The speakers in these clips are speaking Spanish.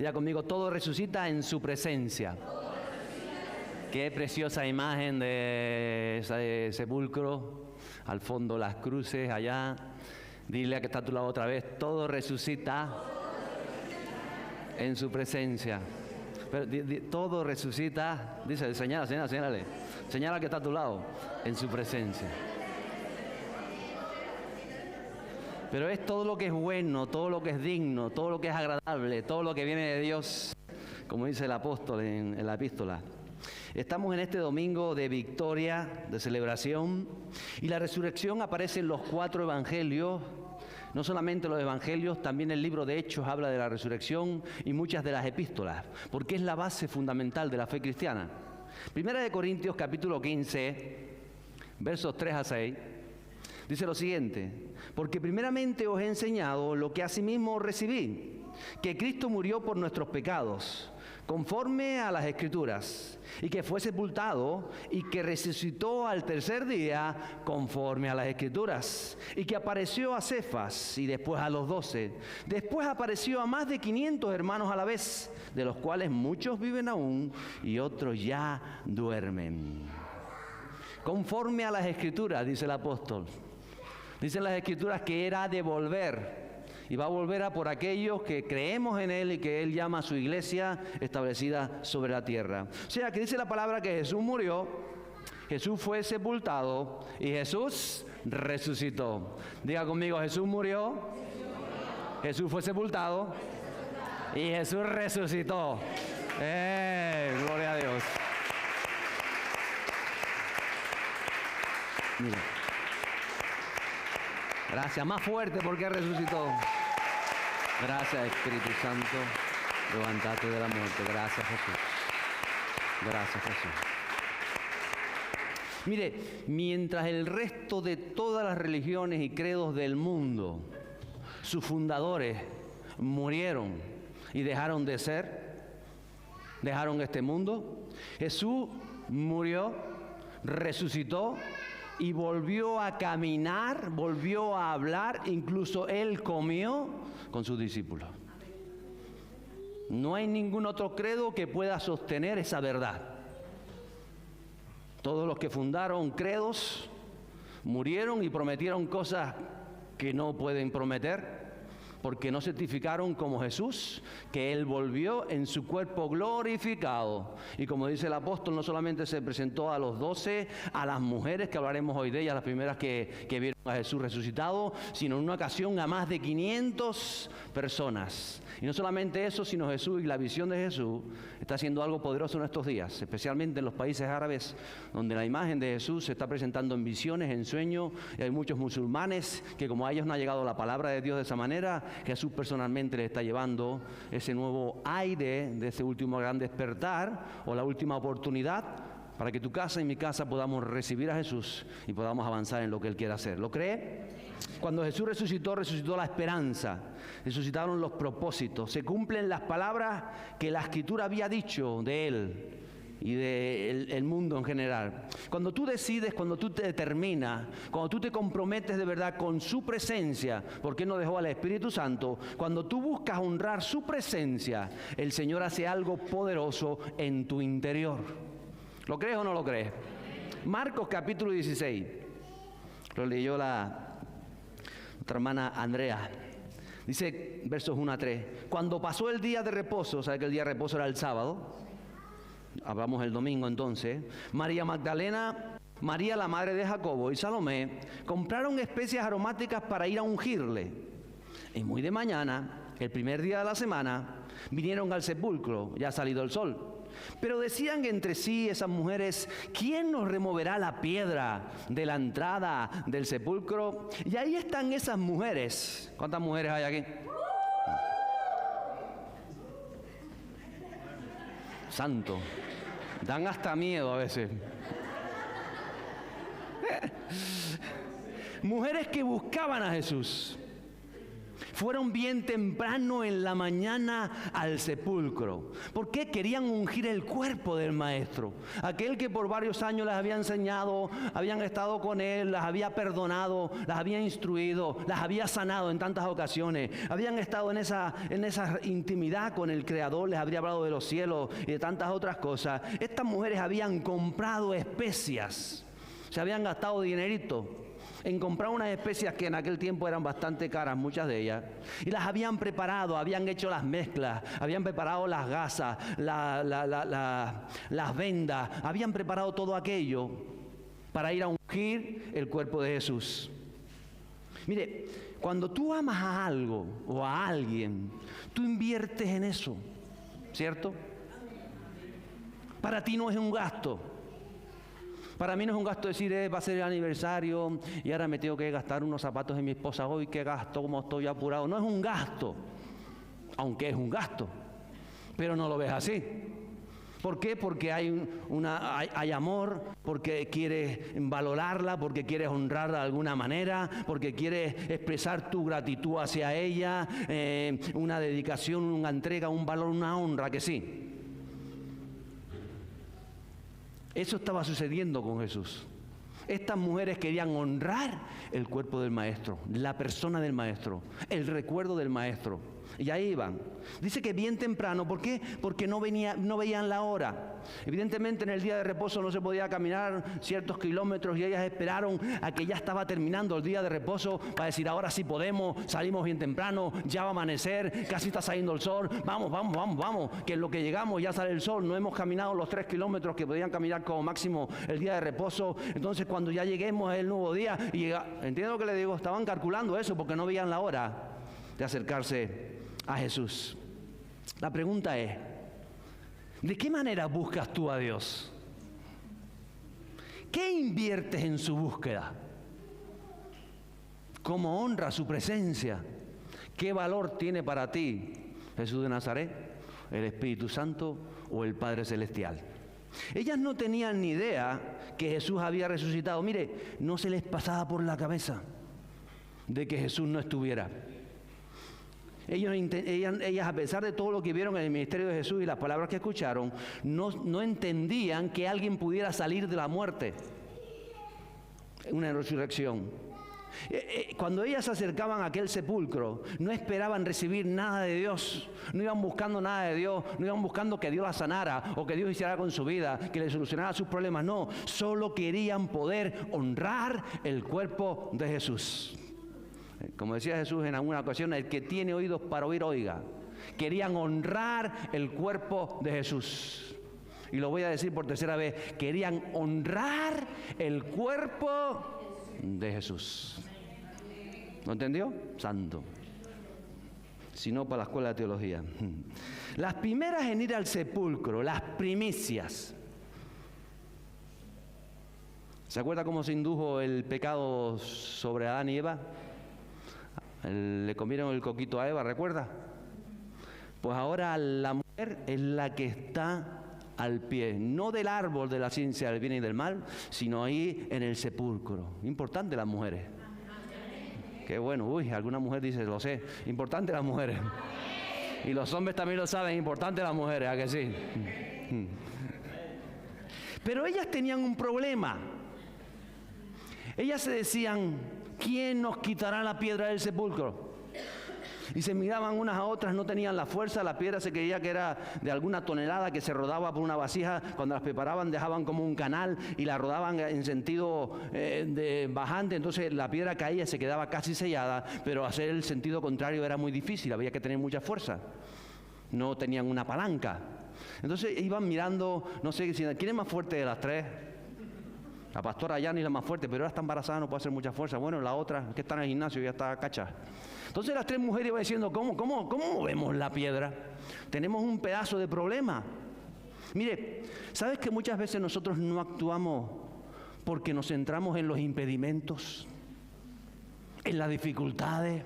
Diga conmigo, todo resucita en su presencia. Qué preciosa imagen de ese sepulcro, al fondo las cruces allá. Dile a que está a tu lado otra vez, todo resucita en su presencia. Pero, todo resucita, dice, señálale. Señala que está a tu lado, en su presencia. Pero es todo lo que es bueno, todo lo que es digno, todo lo que es agradable, todo lo que viene de Dios, como dice el apóstol en la epístola. Estamos en este domingo de victoria, de celebración, y la resurrección aparece en los 4 evangelios. No solamente los evangelios, también el libro de Hechos habla de la resurrección y muchas de las epístolas, porque es la base fundamental de la fe cristiana. Primera de Corintios capítulo 15, versos 3 a 6, dice lo siguiente: porque primeramente os he enseñado lo que asimismo recibí, que Cristo murió por nuestros pecados, conforme a las Escrituras, y que fue sepultado y que resucitó al tercer día conforme a las Escrituras, y que apareció a Cefas y después a los 12. Después apareció a más de 500 hermanos a la vez, de los cuales muchos viven aún y otros ya duermen. Conforme a las Escrituras, dice el apóstol. Dicen las Escrituras que era de volver. Y va a volver a por aquellos que creemos en Él y que Él llama a su iglesia establecida sobre la tierra. O sea, que dice la palabra que Jesús murió, Jesús fue sepultado y Jesús resucitó. Diga conmigo, Jesús murió, Jesús fue sepultado y Jesús resucitó. Gloria a Dios. Mira. Gracias, más fuerte porque resucitó. Gracias, Espíritu Santo, levántate de la muerte. Gracias, Jesús. Gracias, Jesús. Mire, mientras el resto de todas las religiones y credos del mundo, sus fundadores murieron y dejaron de ser, dejaron este mundo, Jesús murió, resucitó y volvió a caminar, volvió a hablar, incluso Él comió con sus discípulos. No hay ningún otro credo que pueda sostener esa verdad. Todos los que fundaron credos murieron y prometieron cosas que no pueden prometer, porque no certificaron como Jesús, que Él volvió en su cuerpo glorificado. Y como dice el apóstol, no solamente se presentó a los 12, a las mujeres, que hablaremos hoy de ellas, las primeras que vieron a Jesús resucitado, sino en una ocasión a más de 500 personas. Y no solamente eso, sino Jesús y la visión de Jesús está haciendo algo poderoso en estos días, especialmente en los países árabes, donde la imagen de Jesús se está presentando en visiones, en sueños, y hay muchos musulmanes que, como a ellos no ha llegado la palabra de Dios de esa manera, Jesús personalmente les está llevando ese nuevo aire de ese último gran despertar o la última oportunidad para que tu casa y mi casa podamos recibir a Jesús y podamos avanzar en lo que Él quiere hacer. ¿Lo cree? Cuando Jesús resucitó, resucitó la esperanza, resucitaron los propósitos, se cumplen las palabras que la Escritura había dicho de Él y del mundo en general. Cuando tú decides, cuando tú te determinas, cuando tú te comprometes de verdad con su presencia, porque Él nos dejó al Espíritu Santo, cuando tú buscas honrar su presencia, el Señor hace algo poderoso en tu interior. ¿Lo crees o no lo crees? Marcos capítulo 16, lo leyó nuestra hermana Andrea. Dice versos 1 a 3, cuando pasó el día de reposo, ¿sabe que el día de reposo era el sábado? Hablamos el domingo entonces. María Magdalena, María la madre de Jacobo y Salomé compraron especias aromáticas para ir a ungirle. Y muy de mañana, el primer día de la semana, vinieron al sepulcro, ya ha salido el sol. Pero decían entre sí esas mujeres, ¿quién nos removerá la piedra de la entrada del sepulcro? Y ahí están esas mujeres. ¿Cuántas mujeres hay aquí? Santo, dan hasta miedo a veces. Mujeres que buscaban a Jesús. fueron bien temprano en la mañana al sepulcro. ¿Por qué? Querían ungir el cuerpo del Maestro. Aquel que por varios años les había enseñado, habían estado con él, las había perdonado, las había instruido, las había sanado en tantas ocasiones. Habían estado en esa intimidad con el Creador, les habría hablado de los cielos y de tantas otras cosas. Estas mujeres habían comprado especias, se habían gastado dinerito en comprar unas especias que en aquel tiempo eran bastante caras, muchas de ellas, y las habían preparado, habían hecho las mezclas, habían preparado las gasas, las vendas, habían preparado todo aquello para ir a ungir el cuerpo de Jesús. Mire, cuando tú amas a algo o a alguien, tú inviertes en eso, ¿cierto? Para ti no es un gasto. Para mí no es un gasto decir, va a ser el aniversario y ahora me tengo que gastar unos zapatos de mi esposa hoy, ¿qué gasto? ¿Cómo estoy apurado? No es un gasto, aunque es un gasto, pero no lo ves así. ¿Por qué? Porque hay amor, porque quieres valorarla, porque quieres honrarla de alguna manera, porque quieres expresar tu gratitud hacia ella, una dedicación, una entrega, un valor, una honra, que sí. Eso estaba sucediendo con Jesús. Estas mujeres querían honrar el cuerpo del Maestro, la persona del Maestro, el recuerdo del Maestro. Y ahí iban. Dice que bien temprano, ¿por qué? Porque no veían la hora. Evidentemente en el día de reposo no se podía caminar ciertos kilómetros y ellas esperaron a que ya estaba terminando el día de reposo para decir, ahora sí podemos, salimos bien temprano, ya va a amanecer, casi está saliendo el sol, vamos, que en lo que llegamos ya sale el sol, no hemos caminado los 3 kilómetros que podían caminar como máximo el día de reposo, entonces cuando ya lleguemos es el nuevo día, y entiendo lo que le digo, estaban calculando eso porque no veían la hora de acercarse a Jesús. La pregunta es, ¿de qué manera buscas tú a Dios? ¿Qué inviertes en su búsqueda? ¿Cómo honras su presencia? ¿Qué valor tiene para ti Jesús de Nazaret, el Espíritu Santo o el Padre Celestial? Ellas no tenían ni idea que Jesús había resucitado. Mire, no se les pasaba por la cabeza de que Jesús no estuviera. Ellas, a pesar de todo lo que vieron en el ministerio de Jesús y las palabras que escucharon, no entendían que alguien pudiera salir de la muerte, una resurrección. Cuando ellas se acercaban a aquel sepulcro, no esperaban recibir nada de Dios, no iban buscando nada de Dios, no iban buscando que Dios la sanara o que Dios hiciera con su vida, que le solucionara sus problemas, no, solo querían poder honrar el cuerpo de Jesús. Como decía Jesús en alguna ocasión, el que tiene oídos para oír, oiga. Querían honrar el cuerpo de Jesús. Y lo voy a decir por tercera vez, querían honrar el cuerpo de Jesús. ¿No entendió? Santo. Si no, para la escuela de teología. Las primeras en ir al sepulcro, las primicias. ¿Se acuerda cómo se indujo el pecado sobre Adán y Eva? Le comieron el coquito a Eva, ¿recuerda? Pues ahora la mujer es la que está al pie, no del árbol de la ciencia del bien y del mal, sino ahí en el sepulcro. Importante las mujeres. Qué bueno, alguna mujer dice, lo sé, importante las mujeres. Y los hombres también lo saben, importante las mujeres, ¿a que sí? Pero ellas tenían un problema. Ellas se decían, ¿quién nos quitará la piedra del sepulcro? Y se miraban unas a otras, no tenían la fuerza, la piedra se creía que era de alguna tonelada que se rodaba por una vasija, cuando las preparaban dejaban como un canal y la rodaban en sentido bajante, entonces la piedra caía, se quedaba casi sellada, pero hacer el sentido contrario era muy difícil, había que tener mucha fuerza, no tenían una palanca. Entonces iban mirando, no sé, ¿quién es más fuerte de las tres? La pastora Yani es la más fuerte, pero ahora está embarazada, no puede hacer mucha fuerza. Bueno, la otra, que está en el gimnasio, ya está cacha. Entonces las tres mujeres iban diciendo, ¿cómo movemos la piedra? Tenemos un pedazo de problema. Mire, ¿sabes que muchas veces nosotros no actuamos porque nos centramos en los impedimentos, en las dificultades,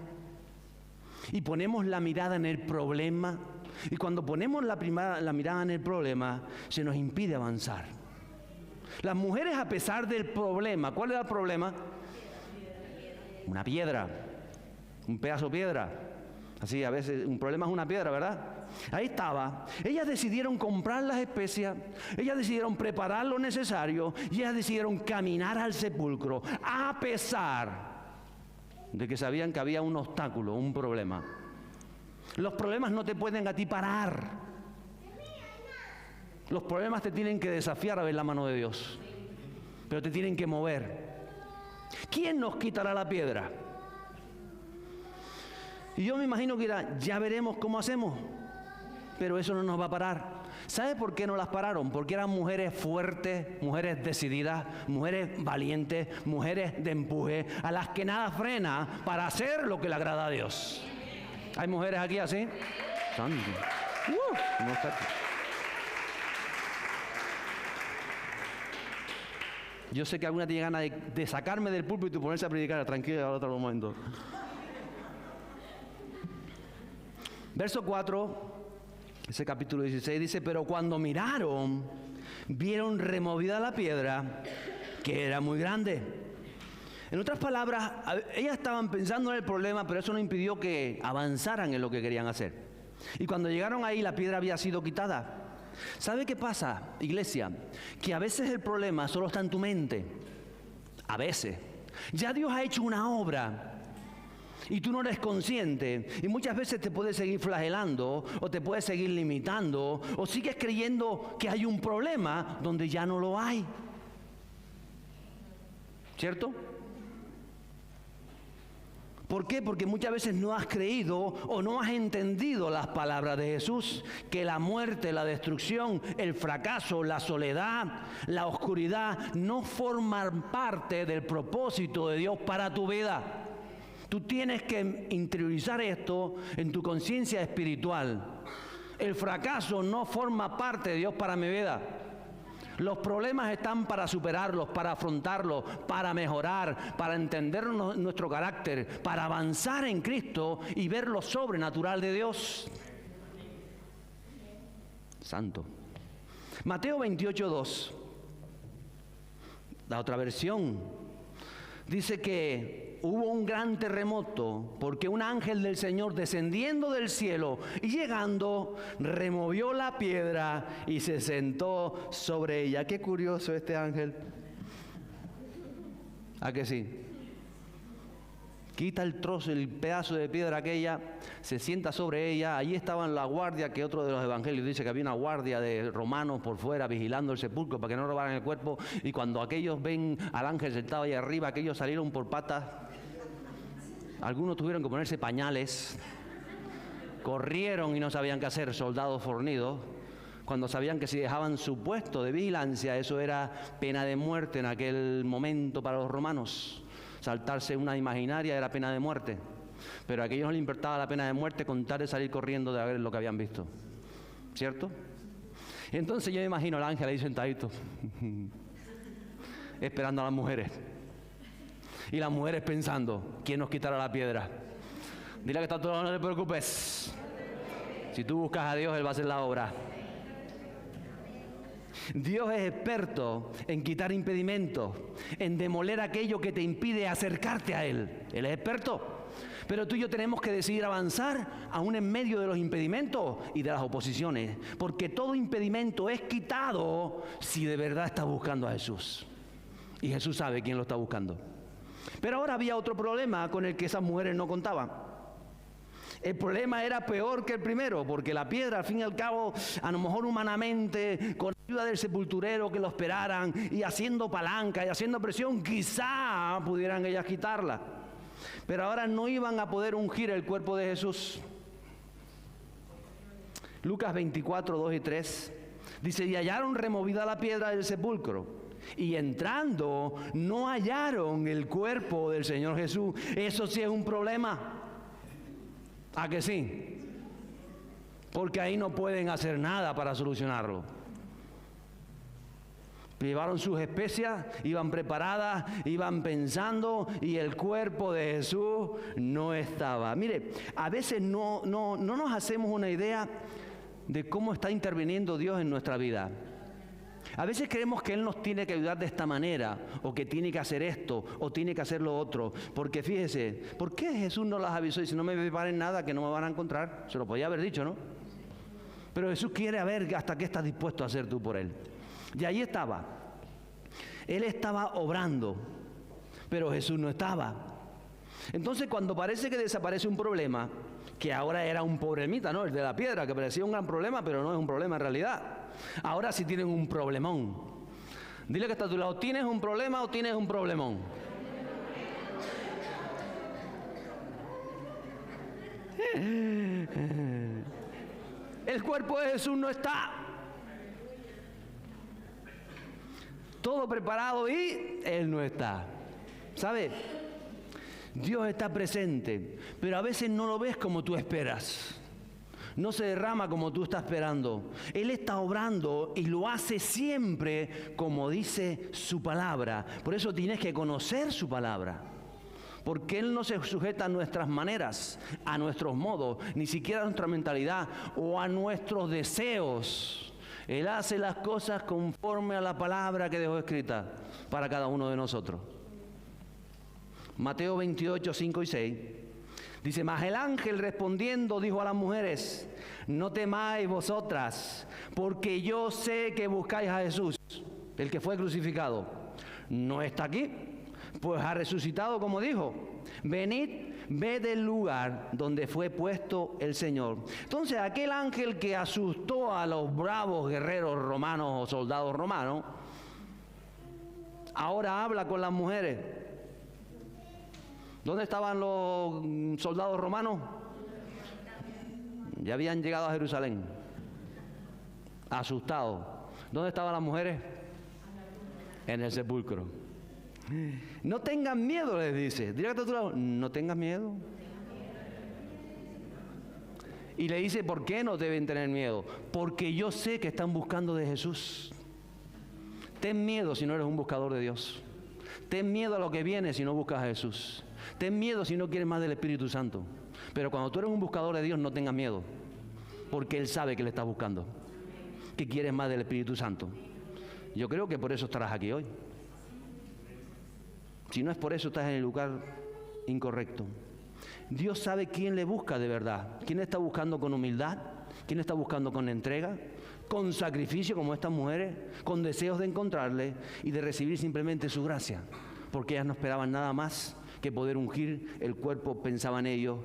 y ponemos la mirada en el problema? Y cuando ponemos la mirada en el problema, se nos impide avanzar. Las mujeres, a pesar del problema, ¿cuál era el problema? Una piedra. un pedazo de piedra. Así, a veces un problema es una piedra, ¿verdad? Ahí estaba. Ellas decidieron comprar las especias, ellas decidieron preparar lo necesario y ellas decidieron caminar al sepulcro a pesar de que sabían que había un obstáculo, un problema. Los problemas no te pueden a ti parar. Los problemas te tienen que desafiar a ver la mano de Dios, pero te tienen que mover. ¿Quién nos quitará la piedra? Y yo me imagino que dirá, ya veremos cómo hacemos, pero eso no nos va a parar. ¿Sabe por qué no las pararon? Porque eran mujeres fuertes, mujeres decididas, mujeres valientes, mujeres de empuje, a las que nada frena para hacer lo que le agrada a Dios. ¿Hay mujeres aquí así? Santo. No está. Yo sé que alguna tiene ganas de sacarme del púlpito y ponerse a predicar. Tranquilo, al otro momento. Verso 4, ese capítulo 16 dice, pero cuando miraron, vieron removida la piedra, que era muy grande. En otras palabras, ellas estaban pensando en el problema, pero eso no impidió que avanzaran en lo que querían hacer. Y cuando llegaron ahí, la piedra había sido quitada. ¿Sabe qué pasa, iglesia? Que a veces el problema solo está en tu mente. A veces. Ya Dios ha hecho una obra y tú no eres consciente, y muchas veces te puedes seguir flagelando o te puedes seguir limitando o sigues creyendo que hay un problema donde ya no lo hay. ¿Cierto? ¿Por qué? Porque muchas veces no has creído o no has entendido las palabras de Jesús, que la muerte, la destrucción, el fracaso, la soledad, la oscuridad no forman parte del propósito de Dios para tu vida. Tú tienes que interiorizar esto en tu conciencia espiritual. El fracaso no forma parte de Dios para mi vida. Los problemas están para superarlos, para afrontarlos, para mejorar, para entender nuestro carácter, para avanzar en Cristo y ver lo sobrenatural de Dios. Santo. Mateo 28:2, la otra versión, dice que hubo un gran terremoto porque un ángel del Señor descendiendo del cielo y llegando removió la piedra y se sentó sobre ella. Qué curioso este ángel. ¿A que sí? Quita el trozo, el pedazo de piedra aquella, se sienta sobre ella. Allí estaban la guardia, que otro de los evangelios dice que había una guardia de romanos por fuera vigilando el sepulcro para que no robaran el cuerpo. Y cuando aquellos ven al ángel sentado ahí arriba, aquellos salieron por patas. Algunos tuvieron que ponerse pañales, corrieron y no sabían qué hacer, soldados fornidos, cuando sabían que si dejaban su puesto de vigilancia, eso era pena de muerte en aquel momento para los romanos. Saltarse una imaginaria era pena de muerte, pero a aquellos no les importaba la pena de muerte con tal de salir corriendo de ver lo que habían visto, ¿cierto? Entonces yo me imagino al ángel ahí sentadito, esperando a las mujeres. Y las mujeres pensando, ¿quién nos quitará la piedra? Dile que está todo, no te preocupes. Si tú buscas a Dios, Él va a hacer la obra. Dios es experto en quitar impedimentos, en demoler aquello que te impide acercarte a Él. Él es experto. Pero tú y yo tenemos que decidir avanzar aún en medio de los impedimentos y de las oposiciones, porque todo impedimento es quitado si de verdad estás buscando a Jesús. Y Jesús sabe quién lo está buscando. Pero ahora había otro problema con el que esas mujeres no contaban. El problema era peor que el primero, porque la piedra, al fin y al cabo, a lo mejor humanamente, con ayuda del sepulturero que lo esperaran, y haciendo palanca y haciendo presión, quizá pudieran ellas quitarla. Pero ahora no iban a poder ungir el cuerpo de Jesús. Lucas 24, 2 y 3, dice, y hallaron removida la piedra del sepulcro. Y entrando, no hallaron el cuerpo del Señor Jesús. Eso sí es un problema. ¿A que sí? Porque ahí no pueden hacer nada para solucionarlo. Llevaron sus especias, iban preparadas, iban pensando, y el cuerpo de Jesús no estaba. Mire, a veces no nos hacemos una idea de cómo está interviniendo Dios en nuestra vida. A veces creemos que Él nos tiene que ayudar de esta manera, o que tiene que hacer esto, o tiene que hacer lo otro. Porque fíjese, ¿por qué Jesús no las avisó? Y si no me preparen nada, que no me van a encontrar. Se lo podía haber dicho, ¿no? Pero Jesús quiere ver hasta qué estás dispuesto a hacer tú por Él. Y ahí estaba. Él estaba obrando, pero Jesús no estaba. Entonces, cuando parece que desaparece un problema, que ahora era un problemita, ¿no? El de la piedra, que parecía un gran problema, pero no es un problema en realidad. Ahora sí tienen un problemón. Dile que está a tu lado, ¿tienes un problema o tienes un problemón? El cuerpo de Jesús no está. Todo preparado y Él no está. ¿Sabe? Dios está presente, pero a veces no lo ves como tú esperas. No se derrama como tú estás esperando. Él está obrando y lo hace siempre como dice su palabra. Por eso tienes que conocer su palabra. Porque Él no se sujeta a nuestras maneras, a nuestros modos, ni siquiera a nuestra mentalidad o a nuestros deseos. Él hace las cosas conforme a la palabra que dejó escrita para cada uno de nosotros. Mateo 28, 5 y 6. Dice, mas el ángel respondiendo dijo a las mujeres, no temáis vosotras, porque yo sé que buscáis a Jesús, el que fue crucificado. No está aquí, pues ha resucitado como dijo. Venid, ved el lugar donde fue puesto el Señor. Entonces aquel ángel que asustó a los bravos guerreros romanos o soldados romanos, ahora habla con las mujeres. ¿Dónde estaban los soldados romanos? Ya habían llegado a Jerusalén, asustados. ¿Dónde estaban las mujeres? En el sepulcro. No tengan miedo, les dice. Dígate a tu lado, no tengas miedo. Y le dice, ¿por qué no deben tener miedo? Porque yo sé que están buscando de Jesús. Ten miedo si no eres un buscador de Dios. Ten miedo a lo que viene si no buscas a Jesús. Ten miedo si no quieres más del Espíritu Santo. Pero cuando tú eres un buscador de Dios, no tengas miedo. Porque Él sabe que le estás buscando. Que quieres más del Espíritu Santo. Yo creo que por eso estarás aquí hoy. Si no es por eso, estás en el lugar incorrecto. Dios sabe quién le busca de verdad. ¿Quién está buscando con humildad? ¿Quién está buscando con entrega? Con sacrificio, como estas mujeres, con deseos de encontrarle y de recibir simplemente su gracia. Porque ellas no esperaban nada más que poder ungir el cuerpo, pensaban ellos,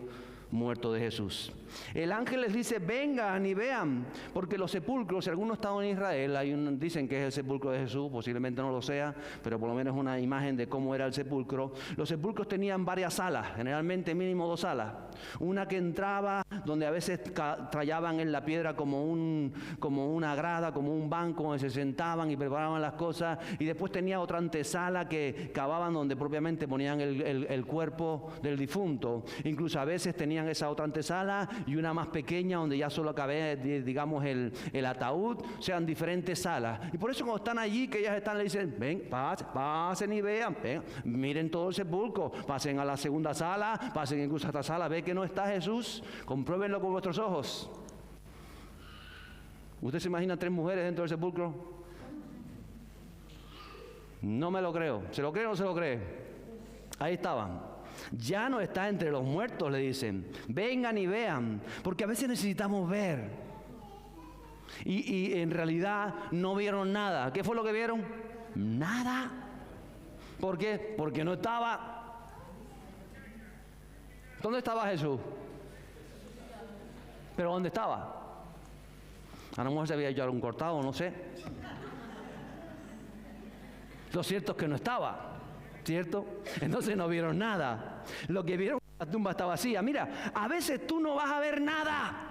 muerto de Jesús. El ángel les dice, vengan y vean, porque los sepulcros, si alguno está en Israel, dicen que es el sepulcro de Jesús, posiblemente no lo sea, pero por lo menos una imagen de cómo era el sepulcro. Los sepulcros tenían varias salas, generalmente mínimo 2 salas. Una que entraba, donde a veces trallaban en la piedra como una grada, como un banco, donde se sentaban y preparaban las cosas, y después tenía otra antesala que cavaban donde propiamente ponían el cuerpo del difunto. Incluso a veces tenían esa otra antesala y una más pequeña donde ya solo cabía, digamos, el ataúd. O sea, en diferentes salas. Y por eso cuando están allí, que ellas están, le dicen, ven, pasen y vean, ven, miren todo el sepulcro, pasen a la segunda sala, pasen incluso a esta sala, ve que no está Jesús, compruébenlo con vuestros ojos. ¿Usted se imagina 3 mujeres dentro del sepulcro? No me lo creo. ¿Se lo cree o no se lo cree? Ahí estaban. Ya no está entre los muertos, le dicen. Vengan y vean, porque a veces necesitamos ver. Y en realidad no vieron nada. ¿Qué fue lo que vieron? Nada. ¿Por qué? Porque no estaba. ¿Dónde estaba Jesús? ¿Pero dónde estaba? A lo mejor se había hecho algún cortado, no sé. Lo cierto es que no estaba. ¿Cierto? Entonces no vieron nada. Lo que vieron, la tumba está vacía. Mira, a veces tú no vas a ver nada.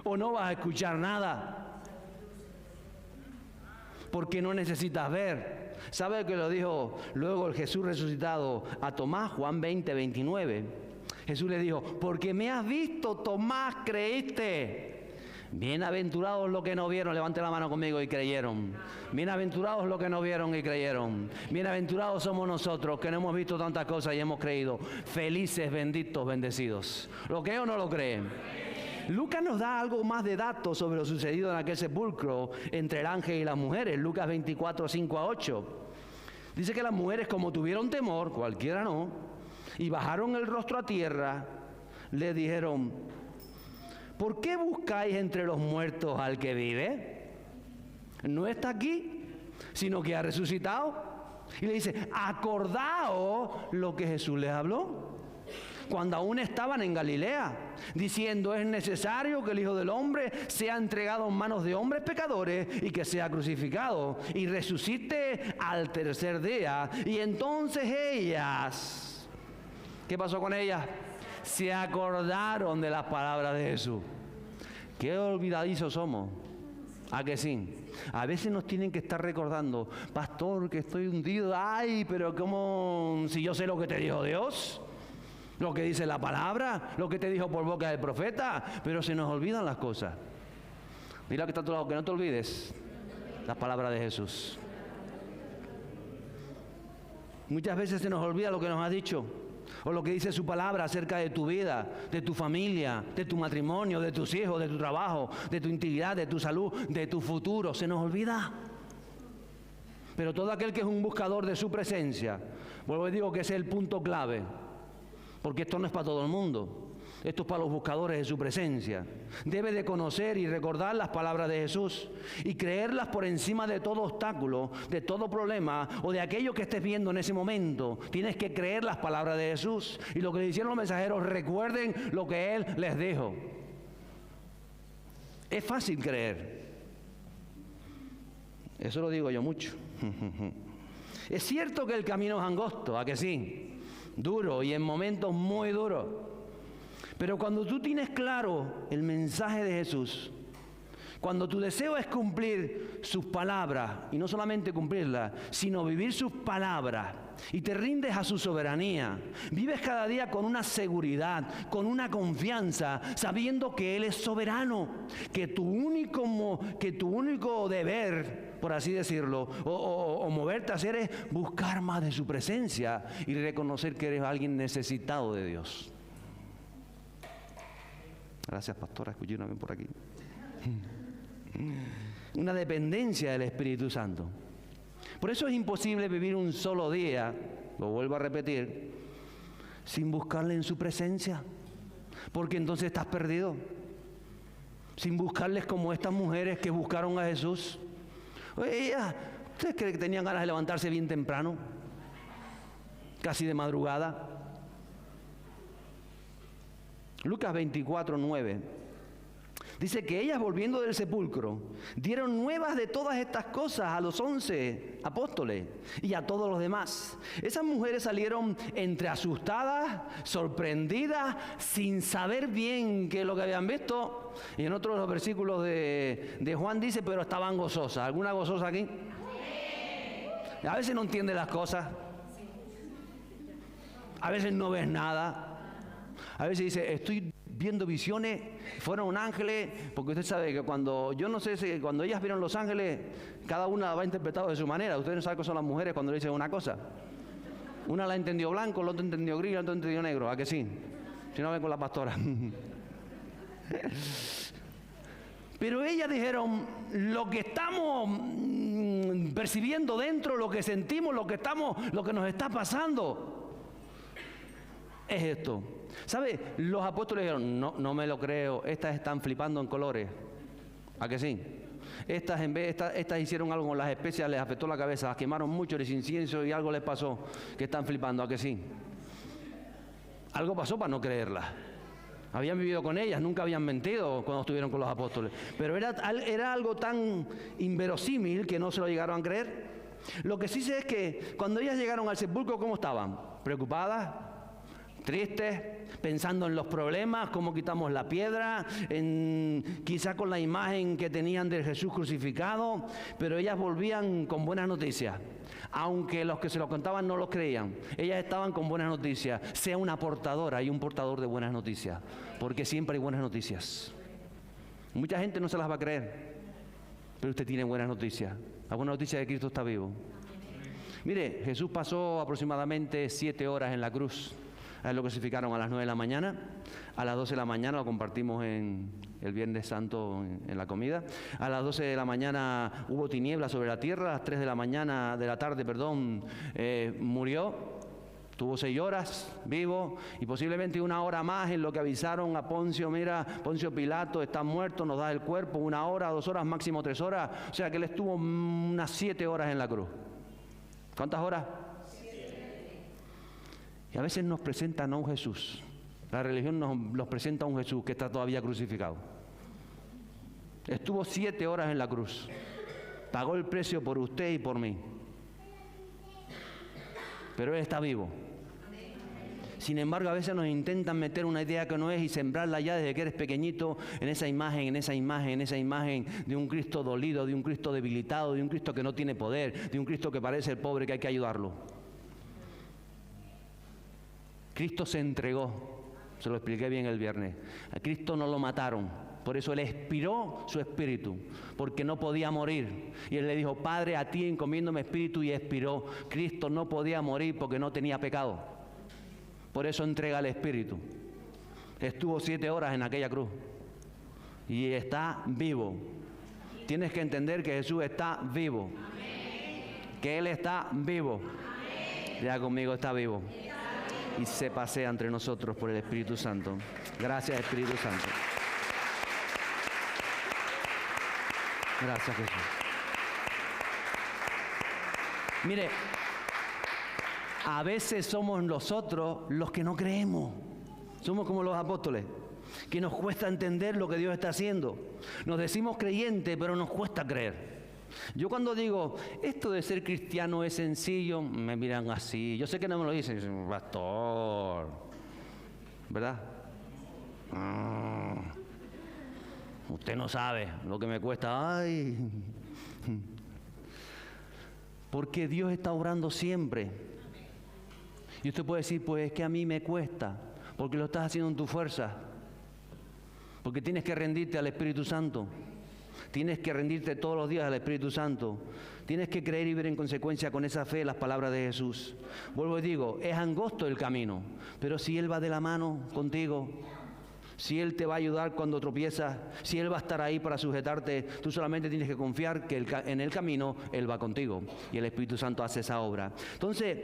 O no vas a escuchar nada. Porque no necesitas ver. ¿Sabe que lo dijo luego el Jesús resucitado a Tomás? Juan 20, 29. Jesús le dijo, porque me has visto, Tomás, creíste. Bienaventurados los que no vieron, levante la mano conmigo y creyeron. Bienaventurados los que no vieron y creyeron. Bienaventurados somos nosotros que no hemos visto tantas cosas y hemos creído. Felices, benditos, bendecidos. ¿Lo creen o no lo creen? Lucas nos da algo más de datos sobre lo sucedido en aquel sepulcro entre el ángel y las mujeres. Lucas 24, 5 a 8. Dice que las mujeres, como tuvieron temor, cualquiera no, y bajaron el rostro a tierra, le dijeron: ¿por qué buscáis entre los muertos al que vive? No está aquí, sino que ha resucitado. Y le dice: acordaos lo que Jesús les habló cuando aún estaban en Galilea, diciendo: es necesario que el Hijo del Hombre sea entregado en manos de hombres pecadores y que sea crucificado y resucite al tercer día. Y entonces ellas, ¿qué pasó con ellas? Se acordaron de las palabras de Jesús. Qué olvidadizos somos. ¿A que sí? A veces nos tienen que estar recordando: pastor, que estoy hundido. Ay, pero ¿cómo? Si yo sé lo que te dijo Dios, lo que dice la palabra, lo que te dijo por boca del profeta, pero se nos olvidan las cosas. Mira que está a tu lado, que no te olvides las palabras de Jesús. Muchas veces se nos olvida lo que nos ha dicho, o lo que dice su palabra acerca de tu vida, de tu familia, de tu matrimonio, de tus hijos, de tu trabajo, de tu integridad, de tu salud, de tu futuro. Se nos olvida. Pero todo aquel que es un buscador de su presencia, vuelvo y digo que ese es el punto clave, porque esto no es para todo el mundo. Esto es para los buscadores de su presencia. Debe de conocer y recordar las palabras de Jesús y creerlas por encima de todo obstáculo, de todo problema o de aquello que estés viendo en ese momento. Tienes que creer las palabras de Jesús. Y lo que le hicieron los mensajeros: recuerden lo que Él les dijo. Es fácil creer. Eso lo digo yo mucho. Es cierto que el camino es angosto, ¿a que sí? Duro y en momentos muy duros. Pero cuando tú tienes claro el mensaje de Jesús, cuando tu deseo es cumplir sus palabras, y no solamente cumplirlas, sino vivir sus palabras, y te rindes a su soberanía, vives cada día con una seguridad, con una confianza, sabiendo que Él es soberano, que tu único deber, por así decirlo, o moverte a hacer, es buscar más de su presencia y reconocer que eres alguien necesitado de Dios. Gracias, pastora, escúchame por aquí. Una dependencia del Espíritu Santo. Por eso es imposible vivir un solo día, lo vuelvo a repetir, sin buscarle en su presencia, porque entonces estás perdido. Sin buscarles como estas mujeres que buscaron a Jesús. ¿Ustedes creen que tenían ganas de levantarse bien temprano? Casi de madrugada. Lucas 24, 9. Dice que ellas, volviendo del sepulcro, dieron nuevas de todas estas cosas a los 11 apóstoles y a todos los demás. Esas mujeres salieron entre asustadas, sorprendidas, sin saber bien qué es lo que habían visto. Y en otro de los versículos de Juan dice: pero estaban gozosas. ¿Alguna gozosa aquí? A veces no entiende las cosas. A veces no ves nada. A veces dice: estoy viendo visiones, fueron ángeles, porque usted sabe que cuando ellas vieron los ángeles, cada una va interpretado de su manera. Usted no sabe qué son las mujeres cuando le dicen una cosa. Una la entendió blanco, la otra entendió gris, la otra entendió negro. ¿A que sí? Si no, ven con la pastora. Pero ellas dijeron: lo que estamos percibiendo dentro, lo que sentimos, lo que nos está pasando, es esto. ¿Sabe? Los apóstoles dijeron: no me lo creo, estas están flipando en colores. ¿A que sí? Estas hicieron algo con las especias, les afectó la cabeza, las quemaron mucho, les incienso y algo les pasó, que están flipando. ¿A que sí? Algo pasó para no creerlas. Habían vivido con ellas, nunca habían mentido cuando estuvieron con los apóstoles. Pero era algo tan inverosímil que no se lo llegaron a creer. Lo que sí sé es que cuando ellas llegaron al sepulcro, ¿cómo estaban? Preocupadas, tristes, pensando en los problemas, cómo quitamos la piedra, quizá con la imagen que tenían de Jesús crucificado, pero ellas volvían con buenas noticias. Aunque los que se lo contaban no los creían, ellas estaban con buenas noticias. Sea una portadora y un portador de buenas noticias, porque siempre hay buenas noticias. Mucha gente no se las va a creer, pero usted tiene buenas noticias. La buena noticia de que Cristo está vivo. Mire, Jesús pasó aproximadamente 7 horas en la cruz. A él lo crucificaron a las 9 de la mañana, a las 12 de la mañana, lo compartimos en el Viernes Santo en la comida. A las 12 de la mañana hubo tinieblas sobre la tierra, a las 3 de la tarde, murió. Tuvo 6 horas vivo y posiblemente 1 hora más en lo que avisaron a Poncio: mira, Poncio Pilato está muerto, nos da el cuerpo. 1 hora, 2 horas, máximo 3 horas. O sea que él estuvo unas 7 horas en la cruz. ¿Cuántas horas? 7. Y a veces nos presentan a un Jesús. La religión nos presenta a un Jesús que está todavía crucificado. Estuvo 7 horas en la cruz. Pagó el precio por usted y por mí. Pero Él está vivo. Sin embargo, a veces nos intentan meter una idea que no es y sembrarla ya desde que eres pequeñito en esa imagen de un Cristo dolido, de un Cristo debilitado, de un Cristo que no tiene poder, de un Cristo que parece el pobre que hay que ayudarlo. Cristo se entregó, se lo expliqué bien el viernes. A Cristo no lo mataron, por eso Él expiró su espíritu, porque no podía morir. Y Él le dijo: Padre, a ti encomiendo mi espíritu, y expiró. Cristo no podía morir porque no tenía pecado. Por eso entrega el espíritu. Estuvo 7 horas en aquella cruz y está vivo. Tienes que entender que Jesús está vivo. Que Él está vivo. Ya conmigo, está vivo. Y se pasea entre nosotros por el Espíritu Santo. Gracias, Espíritu Santo. Gracias, Jesús. Mire, a veces somos nosotros los que no creemos. Somos como los apóstoles, que nos cuesta entender lo que Dios está haciendo. Nos decimos creyentes, pero nos cuesta creer. Yo cuando digo, esto de ser cristiano es sencillo, me miran así. Yo sé que no me lo dicen, pastor, ¿verdad? Usted no sabe lo que me cuesta. Ay. Porque Dios está obrando siempre. Y usted puede decir, pues es que a mí me cuesta, porque lo estás haciendo en tu fuerza. Porque tienes que rendirte al Espíritu Santo. Tienes que rendirte todos los días al Espíritu Santo. Tienes que creer y ver en consecuencia con esa fe las palabras de Jesús. Vuelvo y digo, es angosto el camino, pero si Él va de la mano contigo, si Él te va a ayudar cuando tropiezas, si Él va a estar ahí para sujetarte, tú solamente tienes que confiar que en el camino Él va contigo y el Espíritu Santo hace esa obra. Entonces,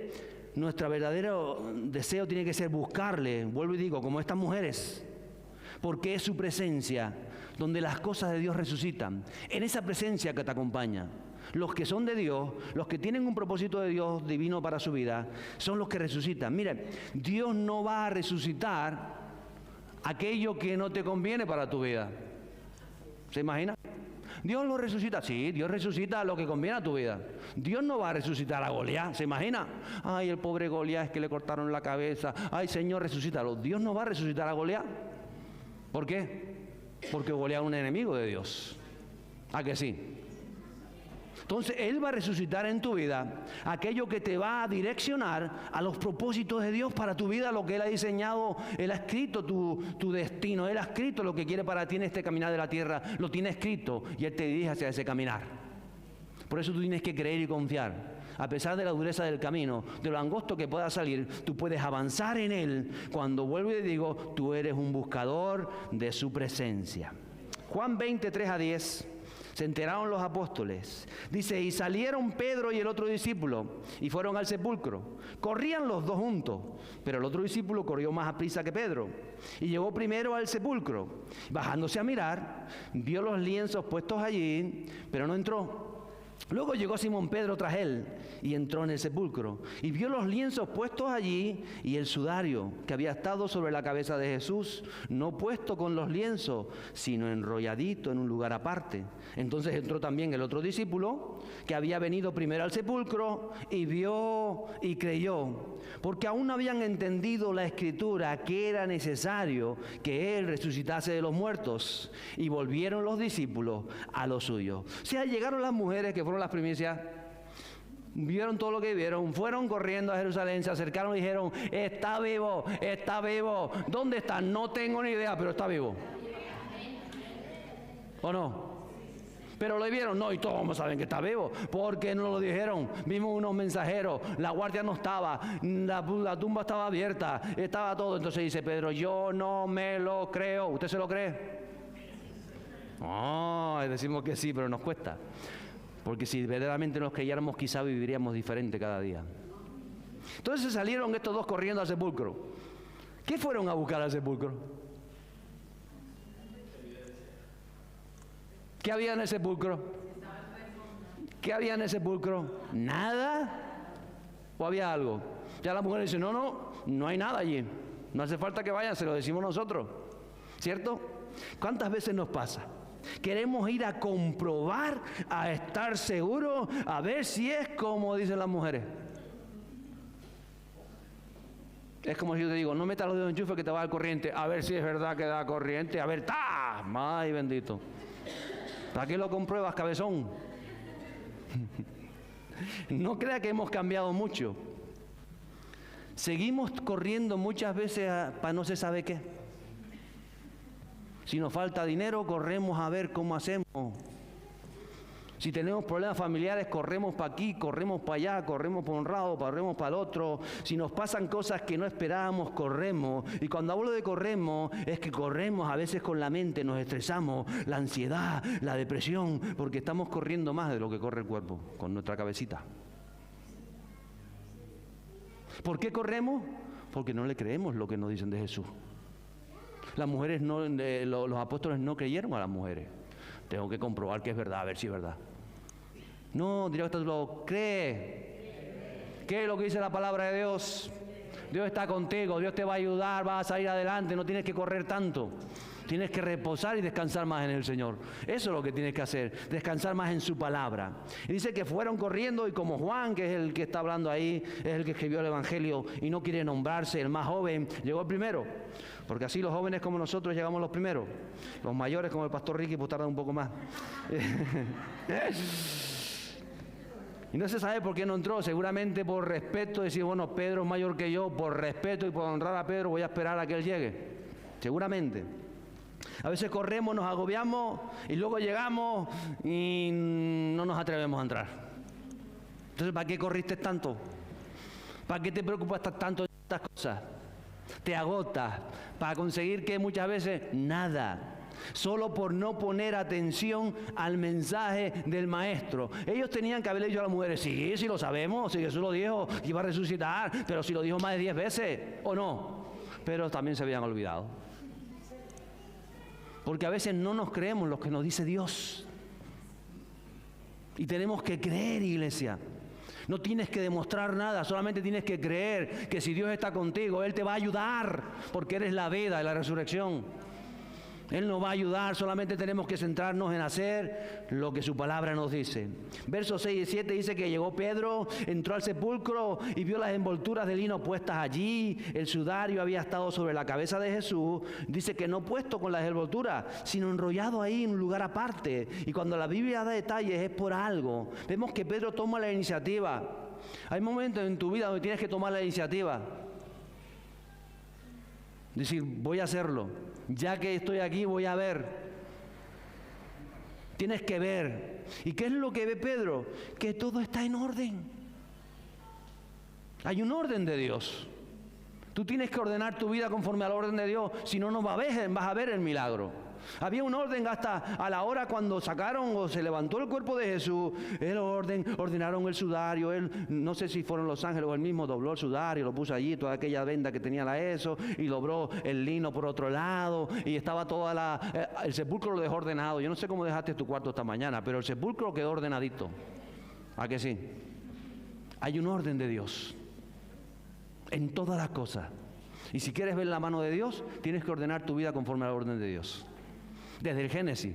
nuestro verdadero deseo tiene que ser buscarle, vuelvo y digo, como estas mujeres, porque es su presencia donde las cosas de Dios resucitan. En esa presencia que te acompaña. Los que son de Dios, los que tienen un propósito de Dios divino para su vida, son los que resucitan. Mire, Dios no va a resucitar aquello que no te conviene para tu vida. ¿Se imagina? Dios lo resucita. Sí, Dios resucita lo que conviene a tu vida. Dios no va a resucitar a Goliat. ¿Se imagina? Ay, el pobre Goliat, es que le cortaron la cabeza. Ay, Señor, resucítalo. Dios no va a resucitar a Goliat. ¿Por qué? Porque Goliat es un enemigo de Dios. ¿A que sí? Entonces, Él va a resucitar en tu vida aquello que te va a direccionar a los propósitos de Dios para tu vida, lo que Él ha diseñado. Él ha escrito tu destino, Él ha escrito lo que quiere para ti en este caminar de la tierra, lo tiene escrito y Él te dirige hacia ese caminar. Por eso tú tienes que creer y confiar. A pesar de la dureza del camino, de lo angosto que pueda salir, tú puedes avanzar en Él cuando vuelvo y digo, tú eres un buscador de su presencia. Juan 20:3-10. Se enteraron los apóstoles. Dice, y salieron Pedro y el otro discípulo y fueron al sepulcro. Corrían los dos juntos, pero el otro discípulo corrió más aprisa que Pedro y llegó primero al sepulcro. Bajándose a mirar, vio los lienzos puestos allí, pero no entró. Luego llegó Simón Pedro tras él y entró en el sepulcro y vio los lienzos puestos allí y el sudario que había estado sobre la cabeza de Jesús, no puesto con los lienzos, sino enrolladito en un lugar aparte. Entonces entró también el otro discípulo que había venido primero al sepulcro y vio y creyó, porque aún no habían entendido la Escritura que era necesario que Él resucitase de los muertos. Y volvieron los discípulos a lo suyo. O sea, llegaron las mujeres que fueron las primicias, vieron todo lo que vieron, fueron corriendo a Jerusalén, se acercaron y dijeron, está vivo, está vivo. ¿Dónde está? No tengo ni idea, pero está vivo. ¿O no? Pero lo vieron, no, y todos saben que está vivo, porque no lo dijeron. Vimos unos mensajeros, la guardia no estaba, la tumba estaba abierta, estaba todo. Entonces dice Pedro, yo no me lo creo. ¿Usted se lo cree? No, decimos que sí, pero nos cuesta. Porque si verdaderamente nos creyéramos, quizá viviríamos diferente cada día. Entonces salieron estos dos corriendo al sepulcro. ¿Qué fueron a buscar al sepulcro? ¿Qué había en el sepulcro? ¿Qué había en el sepulcro? ¿Nada? ¿O había algo? Ya la mujer dice, no hay nada allí. No hace falta que vayan, se lo decimos nosotros. ¿Cierto? ¿Cuántas veces nos pasa? Queremos ir a comprobar, a estar seguros, a ver si es como dicen las mujeres. Es como si yo te digo, no metas los dedos en enchufe que te va a dar corriente, a ver si es verdad que da corriente, a ver, ¡ta! ¡Ay, bendito! ¿Para qué lo compruebas, cabezón? No crea que hemos cambiado mucho. Seguimos corriendo muchas veces para no se sabe qué. Si nos falta dinero, corremos a ver cómo hacemos. Si tenemos problemas familiares, corremos para aquí, corremos para allá, corremos para un lado, corremos para el otro. Si nos pasan cosas que no esperábamos, corremos. Y cuando hablo de corremos, es que corremos a veces con la mente, nos estresamos, la ansiedad, la depresión, porque estamos corriendo más de lo que corre el cuerpo, con nuestra cabecita. ¿Por qué corremos? Porque no le creemos lo que nos dicen de Jesús. Las mujeres los apóstoles no creyeron a las mujeres. Tengo que comprobar que es verdad, a ver si es verdad. No, directo, cree. ¿Qué es lo que dice la palabra de Dios? Dios está contigo, Dios te va a ayudar, vas a salir adelante, no tienes que correr tanto. Tienes que reposar y descansar más en el Señor. Eso es lo que tienes que hacer, descansar más en su palabra. Y dice que fueron corriendo y como Juan, que es el que está hablando ahí, es el que escribió el Evangelio y no quiere nombrarse, el más joven, llegó el primero. Porque así los jóvenes como nosotros llegamos los primeros. Los mayores como el pastor Ricky pues tardan un poco más. Y no se sabe por qué no entró, seguramente por respeto, decir, bueno, Pedro es mayor que yo, por respeto y por honrar a Pedro voy a esperar a que él llegue. Seguramente. A veces corremos, nos agobiamos y luego llegamos y no nos atrevemos a entrar. Entonces, ¿para qué corriste tanto? ¿Para qué te preocupas tanto de estas cosas? Te agotas para conseguir que muchas veces nada. Solo por no poner atención al mensaje del maestro. Ellos tenían que haberle dicho a las mujeres, sí lo sabemos, si Jesús lo dijo, que iba a resucitar, pero si lo dijo más de 10 veces, ¿o no? Pero también se habían olvidado. Porque a veces no nos creemos lo que nos dice Dios. Y tenemos que creer, iglesia. No tienes que demostrar nada, solamente tienes que creer que si Dios está contigo, Él te va a ayudar, porque eres la vida y la resurrección. Él nos va a ayudar, solamente tenemos que centrarnos en hacer lo que su palabra nos dice. Versos 6 y 7 dice que llegó Pedro, entró al sepulcro y vio las envolturas de lino puestas allí. El sudario había estado sobre la cabeza de Jesús. Dice que no puesto con las envolturas, sino enrollado ahí en un lugar aparte. Y cuando la Biblia da detalles es por algo. Vemos que Pedro toma la iniciativa. Hay momentos en tu vida donde tienes que tomar la iniciativa. Decir, voy a hacerlo. Ya que estoy aquí, voy a ver. Tienes que ver. ¿Y qué es lo que ve Pedro? Que todo está en orden. Hay un orden de Dios. Tú tienes que ordenar tu vida conforme al orden de Dios, si no, no vas a ver el milagro. Había un orden hasta a la hora cuando sacaron o se levantó el cuerpo de Jesús. Ordenaron el sudario. No sé si fueron los ángeles o él mismo dobló el sudario, lo puso allí, toda aquella venda que tenía y dobló el lino por otro lado y estaba el sepulcro lo dejó ordenado. Yo no sé cómo dejaste tu cuarto esta mañana, pero el sepulcro quedó ordenadito. ¿A que sí? Hay un orden de Dios en todas las cosas. Y si quieres ver la mano de Dios, tienes que ordenar tu vida conforme al orden de Dios. Desde el Génesis,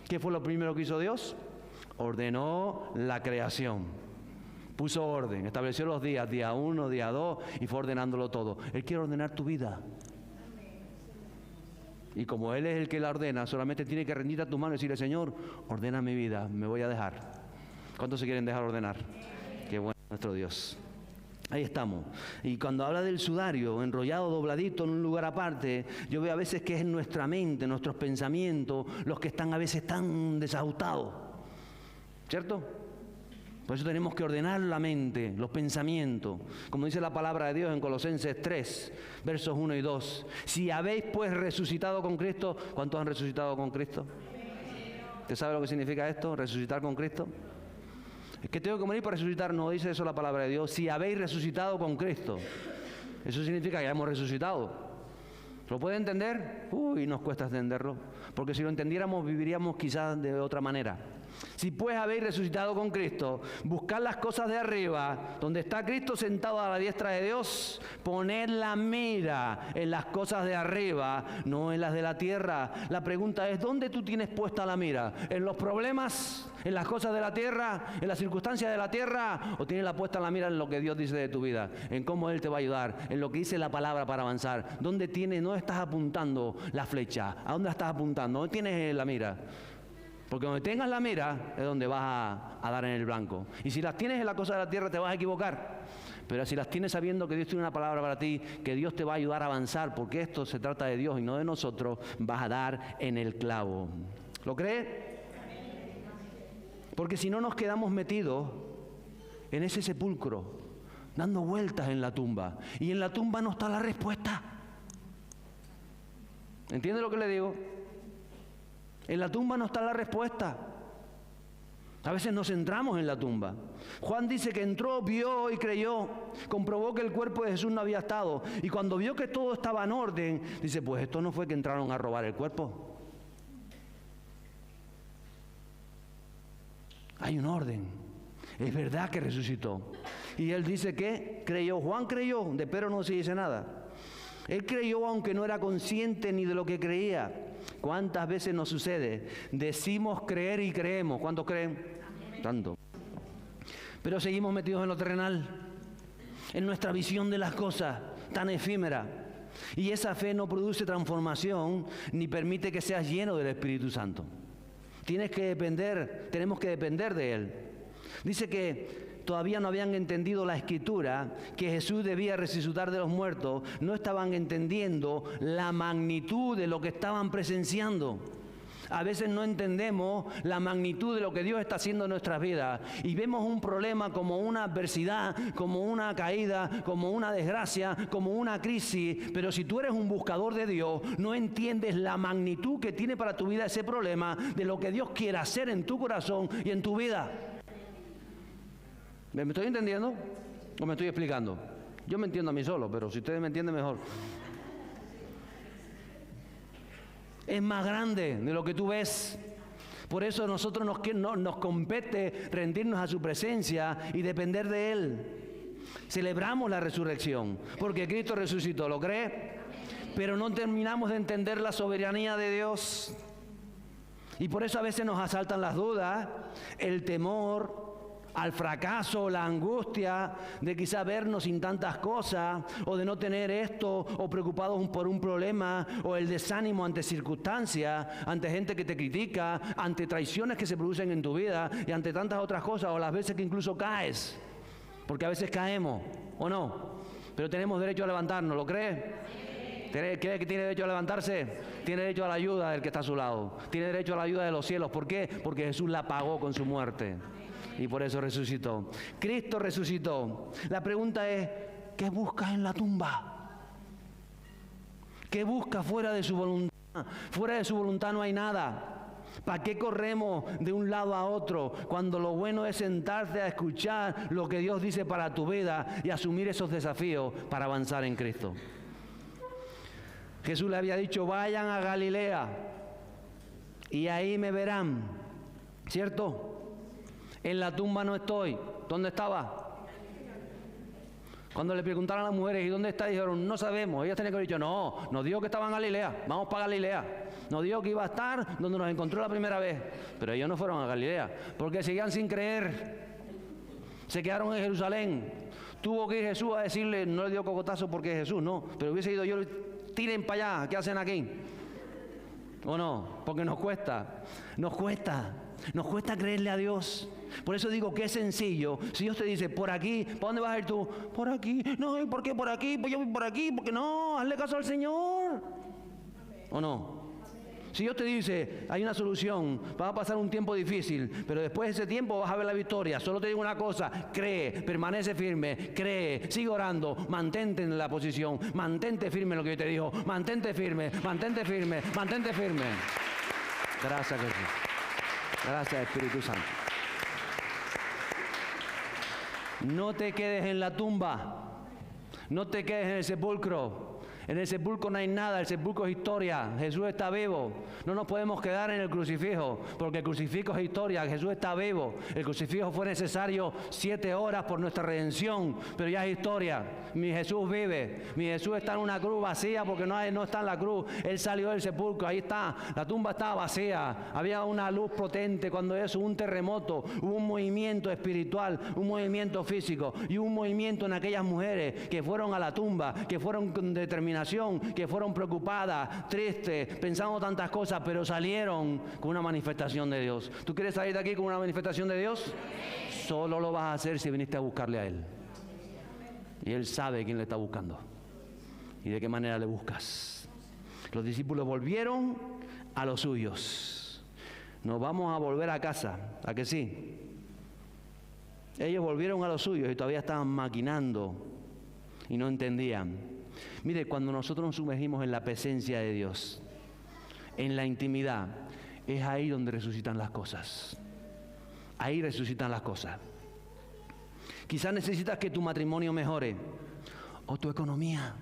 ¿qué fue lo primero que hizo Dios? Ordenó la creación. Puso orden, estableció los días, día 1, día 2, y fue ordenándolo todo. Él quiere ordenar tu vida. Y como Él es el que la ordena, solamente tiene que rendir a tus manos y decirle, Señor, ordena mi vida, me voy a dejar. ¿Cuántos se quieren dejar ordenar? Qué bueno nuestro Dios. Ahí estamos. Y cuando habla del sudario, enrollado, dobladito en un lugar aparte, yo veo a veces que es en nuestra mente, nuestros pensamientos, los que están a veces tan desajustados. ¿cierto? Por eso tenemos que ordenar la mente, los pensamientos. Como dice la palabra de Dios en Colosenses 3, versos 1 y 2. Si habéis pues resucitado con Cristo, ¿cuántos han resucitado con Cristo? ¿Usted sabe lo que significa esto, resucitar con Cristo? Es que tengo que morir para resucitar, no dice eso la palabra de Dios. Si habéis resucitado con Cristo, eso significa que ya hemos resucitado. ¿Lo puede entender? Uy, nos cuesta entenderlo, porque si lo entendiéramos viviríamos quizás de otra manera. Si pues habéis resucitado con Cristo, buscad las cosas de arriba, donde está Cristo sentado a la diestra de Dios, poned la mira en las cosas de arriba, no en las de la tierra. La pregunta es, ¿dónde tú tienes puesta la mira? ¿En los problemas? ¿En las cosas de la tierra? ¿En las circunstancias de la tierra? ¿O tienes la puesta la mira en lo que Dios dice de tu vida? ¿En cómo Él te va a ayudar? ¿En lo que dice la palabra para avanzar? ¿Dónde estás apuntando la flecha? ¿A dónde estás apuntando? ¿Dónde tienes la mira? Porque donde tengas la mira es donde vas a dar en el blanco. Y si las tienes en la cosa de la tierra te vas a equivocar. Pero si las tienes sabiendo que Dios tiene una palabra para ti, que Dios te va a ayudar a avanzar, porque esto se trata de Dios y no de nosotros, vas a dar en el clavo. ¿Lo crees? Porque si no nos quedamos metidos en ese sepulcro, dando vueltas en la tumba. Y en la tumba no está la respuesta. ¿Entiende lo que le digo? En la tumba no está la respuesta. A veces nos centramos en la tumba. Juan dice que entró, vio y creyó, comprobó que el cuerpo de Jesús no había estado. Y cuando vio que todo estaba en orden, dice, pues esto no fue que entraron a robar el cuerpo. Hay un orden. Es verdad que resucitó. Y él dice que creyó. Juan creyó, de Pedro no se dice nada. Él creyó aunque no era consciente ni de lo que creía. ¿Cuántas veces nos sucede? Decimos creer y creemos. ¿Cuántos creen? Tanto. Pero seguimos metidos en lo terrenal, en nuestra visión de las cosas, tan efímera. Y esa fe no produce transformación ni permite que seas lleno del Espíritu Santo. Tenemos que depender de Él. Dice que todavía no habían entendido la Escritura, que Jesús debía resucitar de los muertos, no estaban entendiendo la magnitud de lo que estaban presenciando. A veces no entendemos la magnitud de lo que Dios está haciendo en nuestras vidas y vemos un problema como una adversidad, como una caída, como una desgracia, como una crisis, pero si tú eres un buscador de Dios, no entiendes la magnitud que tiene para tu vida ese problema, de lo que Dios quiere hacer en tu corazón y en tu vida. ¿Me estoy entendiendo o me estoy explicando? Yo me entiendo a mí solo, pero si ustedes me entienden mejor. Es más grande de lo que tú ves. Por eso a nosotros nos compete rendirnos a su presencia y depender de Él. Celebramos la resurrección, porque Cristo resucitó, ¿lo cree? Pero no terminamos de entender la soberanía de Dios. Y por eso a veces nos asaltan las dudas, el temor al fracaso, la angustia de quizá vernos sin tantas cosas, o de no tener esto, o preocupados por un problema, o el desánimo ante circunstancias, ante gente que te critica, ante traiciones que se producen en tu vida, y ante tantas otras cosas, o las veces que incluso caes, porque a veces caemos, ¿o no? Pero tenemos derecho a levantarnos, ¿lo cree? ¿Cree que tiene derecho a levantarse? Tiene derecho a la ayuda del que está a su lado, tiene derecho a la ayuda de los cielos. ¿Por qué? Porque Jesús la pagó con su muerte. Y por eso resucitó. Cristo resucitó. La pregunta es, ¿qué buscas en la tumba? ¿Qué buscas fuera de su voluntad? Fuera de su voluntad no hay nada. ¿Para qué corremos de un lado a otro cuando lo bueno es sentarte a escuchar lo que Dios dice para tu vida y asumir esos desafíos para avanzar en Cristo? Jesús le había dicho, vayan a Galilea y ahí me verán, ¿cierto? En la tumba no estoy. ¿Dónde estaba? Cuando le preguntaron a las mujeres, ¿y dónde está? Dijeron, no sabemos. Ellas tenían que haber dicho, no, nos dijo que estaba en Galilea, vamos para Galilea. Nos dijo que iba a estar donde nos encontró la primera vez. Pero ellos no fueron a Galilea, porque seguían sin creer. Se quedaron en Jerusalén. Tuvo que ir Jesús a decirle, no le dio cocotazo porque es Jesús, no. Pero hubiese ido yo, tiren para allá, ¿qué hacen aquí? ¿O no? Porque nos cuesta creerle a Dios. Por eso digo que es sencillo. Si Dios te dice, por aquí, ¿para dónde vas a ir tú? Por aquí. No, ¿y por qué por aquí? Pues yo voy por aquí, porque no, hazle caso al Señor. ¿O no? Si Dios te dice, hay una solución, va a pasar un tiempo difícil, pero después de ese tiempo vas a ver la victoria. Solo te digo una cosa, cree, permanece firme, cree, sigue orando, mantente en la posición, mantente firme en lo que yo te digo, mantente firme, mantente firme, mantente firme. Gracias, Jesús. Gracias, Espíritu Santo. No te quedes en la tumba, no te quedes en el sepulcro. En el sepulcro no hay nada, el sepulcro es historia, Jesús está vivo. No nos podemos quedar en el crucifijo, porque el crucifijo es historia, Jesús está vivo. El crucifijo fue necesario 7 horas por nuestra redención, pero ya es historia. Mi Jesús vive, mi Jesús está en una cruz vacía porque no está en la cruz. Él salió del sepulcro, ahí está, la tumba estaba vacía, había una luz potente cuando eso, un terremoto, hubo un movimiento espiritual, un movimiento físico y un movimiento en aquellas mujeres que fueron a la tumba, que fueron con determinación, que fueron preocupadas, tristes, pensando tantas cosas, pero salieron con una manifestación de Dios. ¿Tú quieres salir de aquí con una manifestación de Dios? Solo lo vas a hacer si viniste a buscarle a Él. Y Él sabe quién le está buscando y de qué manera le buscas. Los discípulos volvieron a los suyos. Nos vamos a volver a casa, ¿a que sí? Ellos volvieron a los suyos y todavía estaban maquinando y no entendían. Mire, cuando nosotros nos sumergimos en la presencia de Dios, en la intimidad, es ahí donde resucitan las cosas. Ahí resucitan las cosas. Quizás necesitas que tu matrimonio mejore, o tu economía,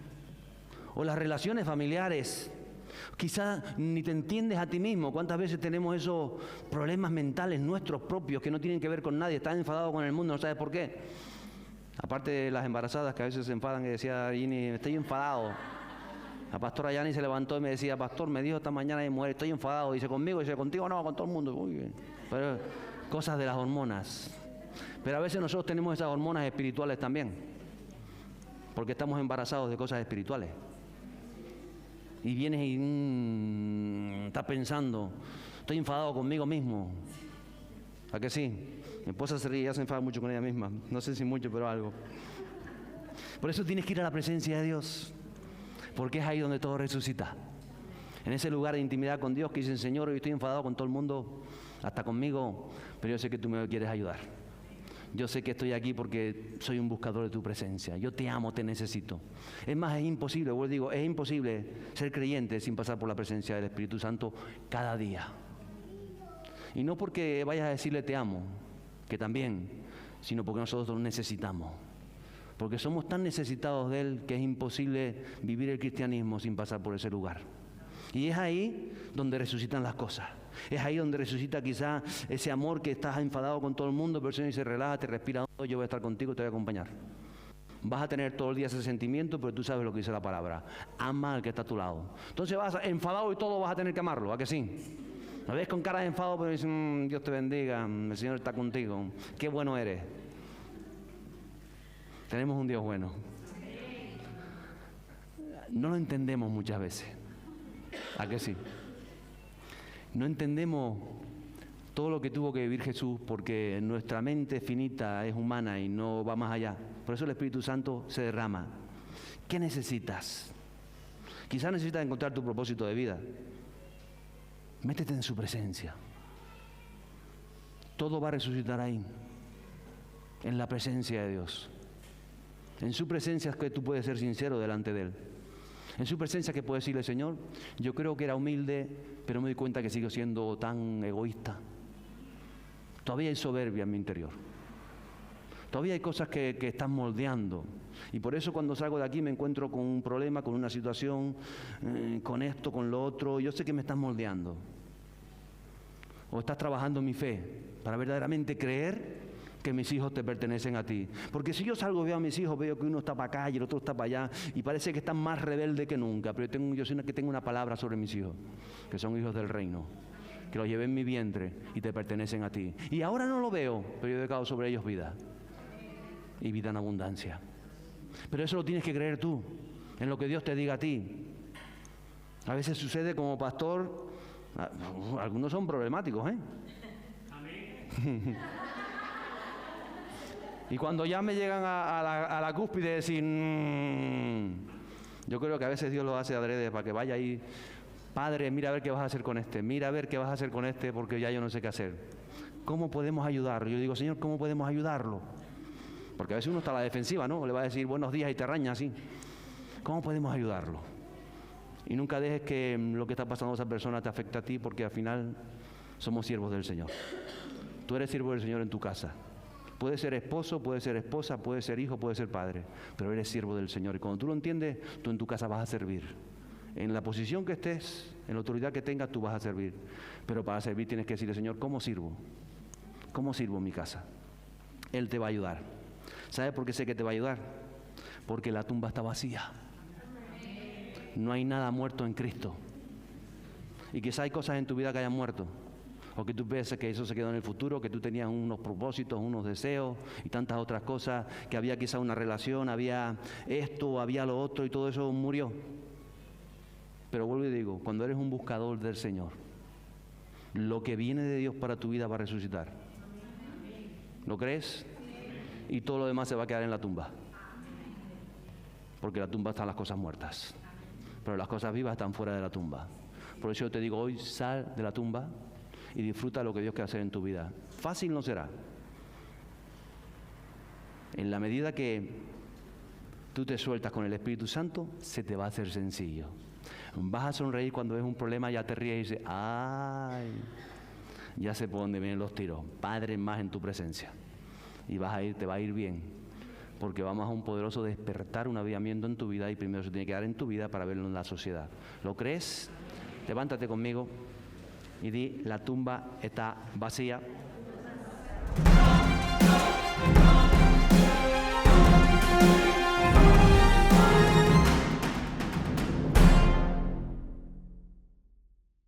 o las relaciones familiares. Quizás ni te entiendes a ti mismo. ¿Cuántas veces tenemos esos problemas mentales nuestros propios que no tienen que ver con nadie? Estás enfadado con el mundo, no sabes por qué. Aparte de las embarazadas que a veces se enfadan, que decía Ginny, estoy enfadado. La pastora Yani se levantó y me decía, pastor, me dijo esta mañana de mujer, estoy enfadado. Dice, conmigo, dice, contigo no, con todo el mundo. Uy, pero cosas de las hormonas. Pero a veces nosotros tenemos esas hormonas espirituales también, porque estamos embarazados de cosas espirituales. Y vienes y estás pensando, estoy enfadado conmigo mismo. ¿A que sí? Mi esposa se ríe, ella se enfada mucho con ella misma. No sé si mucho, pero algo. Por eso tienes que ir a la presencia de Dios, porque es ahí donde todo resucita. En ese lugar de intimidad con Dios que dicen, Señor, hoy estoy enfadado con todo el mundo, hasta conmigo, pero yo sé que tú me quieres ayudar. Yo sé que estoy aquí porque soy un buscador de tu presencia. Yo te amo, te necesito. Es más, es imposible, vuelvo digo, es imposible ser creyente sin pasar por la presencia del Espíritu Santo cada día. Y no porque vayas a decirle te amo, que también, sino porque nosotros lo necesitamos. Porque somos tan necesitados de Él que es imposible vivir el cristianismo sin pasar por ese lugar. Y es ahí donde resucitan las cosas. Es ahí donde resucita quizás ese amor que estás enfadado con todo el mundo, pero el Señor dice, relájate, respira, yo voy a estar contigo, te voy a acompañar. Vas a tener todo el día ese sentimiento, pero tú sabes lo que dice la palabra. Ama al que está a tu lado. Entonces vas enfadado y todo vas a tener que amarlo, ¿a que sí? Me ves con cara de enfado, pero dicen, Dios te bendiga, el Señor está contigo, qué bueno eres. Tenemos un Dios bueno. No lo entendemos muchas veces, ¿a que sí? No entendemos todo lo que tuvo que vivir Jesús porque nuestra mente finita es humana y no va más allá. Por eso el Espíritu Santo se derrama. ¿Qué necesitas? Quizás necesitas encontrar tu propósito de vida. Métete en su presencia. Todo va a resucitar ahí, en la presencia de Dios. En su presencia es que tú puedes ser sincero delante de Él. En su presencia que puedes decirle, Señor, yo creo que era humilde, pero me doy cuenta que sigo siendo tan egoísta. Todavía hay soberbia en mi interior. Todavía hay cosas que están moldeando. Y por eso cuando salgo de aquí me encuentro con un problema, con una situación, con esto, con lo otro. Yo sé que me estás moldeando. O estás trabajando mi fe para verdaderamente creer que mis hijos te pertenecen a ti. Porque si yo salgo y veo a mis hijos, veo que uno está para acá y el otro está para allá, y parece que están más rebeldes que nunca. Pero yo sé que tengo una palabra sobre mis hijos, que son hijos del reino, que los llevé en mi vientre y te pertenecen a ti. Y ahora no lo veo, pero yo he dejado sobre ellos vida. Y vida en abundancia. Pero eso lo tienes que creer tú, en lo que Dios te diga a ti. A veces sucede como pastor, algunos son problemáticos, ¿eh? Amén. Y cuando ya me llegan a la cúspide de decir, yo creo que a veces Dios lo hace adrede para que vaya ahí Padre, mira a ver qué vas a hacer con este, mira a ver qué vas a hacer con este, porque ya yo no sé qué hacer. ¿Cómo podemos ayudarlo? Yo digo, Señor, ¿cómo podemos ayudarlo? Porque a veces uno está a la defensiva, ¿no? Le va a decir buenos días y te araña así. ¿Cómo podemos ayudarlo? Y nunca dejes que lo que está pasando a esa persona te afecte a ti, porque al final somos siervos del Señor. Tú eres siervo del Señor en tu casa. Puedes ser esposo, puedes ser esposa, puedes ser hijo, puedes ser padre, pero eres siervo del Señor. Y cuando tú lo entiendes, tú en tu casa vas a servir. En la posición que estés, en la autoridad que tengas, tú vas a servir. Pero para servir tienes que decirle, Señor, ¿cómo sirvo? ¿Cómo sirvo en mi casa? Él te va a ayudar. ¿Sabes por qué sé que te va a ayudar? Porque la tumba está vacía. No hay nada muerto en Cristo. Y quizá hay cosas en tu vida que hayan muerto, o que tú piensas que eso se quedó en el futuro, que tú tenías unos propósitos, unos deseos y tantas otras cosas, que había quizá una relación, había esto, había lo otro y todo eso murió. Pero vuelvo y digo, cuando eres un buscador del Señor, lo que viene de Dios para tu vida va a resucitar. ¿Lo crees? Y todo lo demás se va a quedar en la tumba. Porque en la tumba están las cosas muertas, pero las cosas vivas están fuera de la tumba. Por eso yo te digo, hoy sal de la tumba y disfruta lo que Dios quiere hacer en tu vida. Fácil no será. En la medida que tú te sueltas con el Espíritu Santo, se te va a hacer sencillo. Vas a sonreír cuando ves un problema, ya te ríes y dices, ¡ay! Ya sé por dónde vienen los tiros. Padre, más en tu presencia. Y te va a ir bien. Porque vamos a un poderoso despertar, un avivamiento en tu vida, y primero se tiene que dar en tu vida para verlo en la sociedad. ¿Lo crees? Levántate conmigo y di, la tumba está vacía.